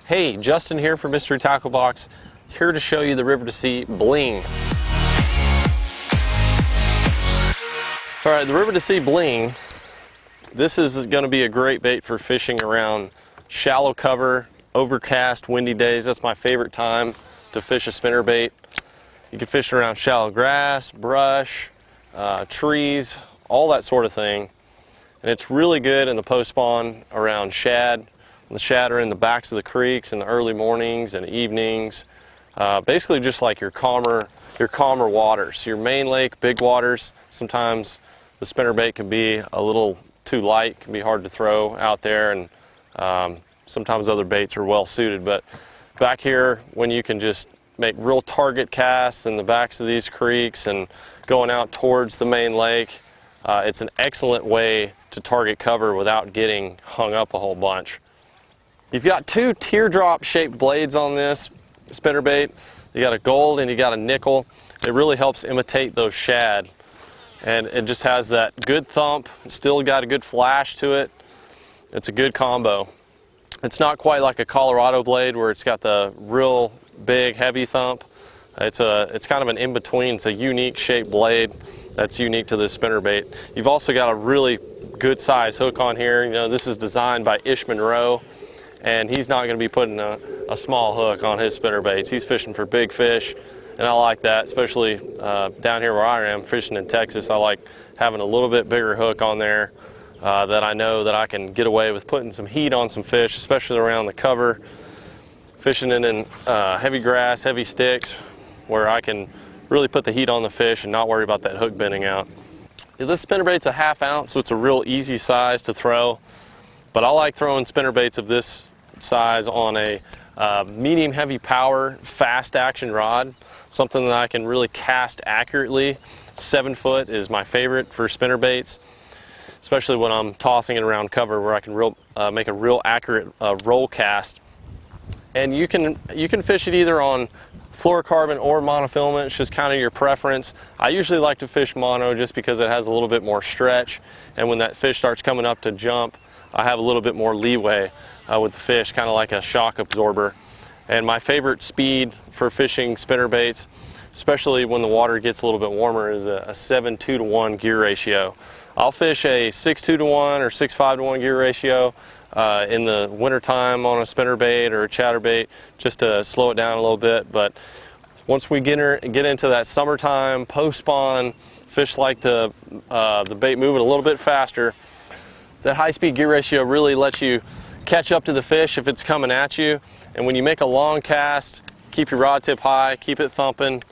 Hey, Justin here for Mystery Tackle Box, here to show you the River2Sea Bling. Alright, the River2Sea Bling, this is going to be a great bait for fishing around shallow cover, overcast, windy days. That's my favorite time to fish a spinnerbait. You can fish around shallow grass, brush, trees, all that sort of thing. And it's really good in the post-spawn around shad. The shad are in the backs of the creeks in the early mornings and evenings. Basically just like your calmer waters. Your main lake, big waters, sometimes the spinnerbait can be a little too light, can be hard to throw out there, and sometimes other baits are well suited. But back here, when you can just make real target casts in the backs of these creeks and going out towards the main lake, it's an excellent way to target cover without getting hung up a whole bunch. You've got two teardrop shaped blades on this spinnerbait. You got a gold and you got a nickel. It really helps imitate those shad, and it just has that good thump. It's still got a good flash to it. It's a good combo. It's not quite like a Colorado blade where it's got the real big heavy thump. It's kind of an in-between. It's a unique shaped blade that's unique to this spinnerbait. You've also got a really good size hook on here. You know, this is designed by Ish Monroe, and he's not going to be putting a small hook on his spinnerbaits. He's fishing for big fish, and I like that, especially down here where I am fishing in Texas. I like having a little bit bigger hook on there that I know that I can get away with putting some heat on some fish, especially around the cover, fishing in heavy grass, heavy sticks, where I can really put the heat on the fish and not worry about that hook bending out. This spinnerbait's a 1/2 ounce, so it's a real easy size to throw, but I like throwing spinnerbaits of this size on a medium heavy power fast action rod, something that I can really cast accurately. 7 foot is my favorite for spinnerbaits, especially when I'm tossing it around cover, where I can make a real accurate roll cast. And you can fish it either on fluorocarbon or monofilament. It's just kind of your preference. I usually like to fish mono just because it has a little bit more stretch, and when that fish starts coming up to jump, I have a little bit more leeway with the fish, kind of like a shock absorber. And my favorite speed for fishing spinnerbaits, especially when the water gets a little bit warmer, is a 7:2 to 1 gear ratio. I'll fish a 6:2 to 1 or 6:5 to 1 gear ratio in the wintertime on a spinnerbait or a chatterbait, just to slow it down a little bit. But once we get into that summertime, post-spawn, fish like the bait moving a little bit faster, that high-speed gear ratio really lets you catch up to the fish if it's coming at you. And when you make a long cast, keep your rod tip high, keep it thumping,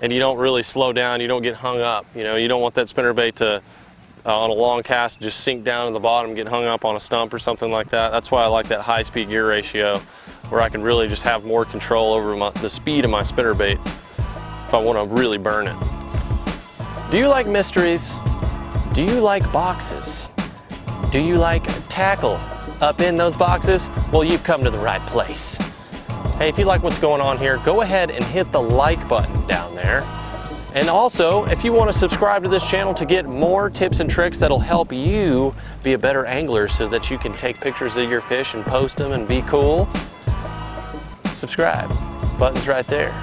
and you don't really slow down, you don't get hung up. You know, you don't want that spinnerbait to, on a long cast, just sink down to the bottom, get hung up on a stump or something like that. That's why I like that high-speed gear ratio, where I can really just have more control over the speed of my spinnerbait if I want to really burn it. Do you like mysteries? Do you like boxes? Do you like tackle up in those boxes? Well, you've come to the right place. Hey, if you like what's going on here, go ahead and hit the like button down there. And also, if you want to subscribe to this channel to get more tips and tricks that'll help you be a better angler so that you can take pictures of your fish and post them and be cool, subscribe. Button's right there.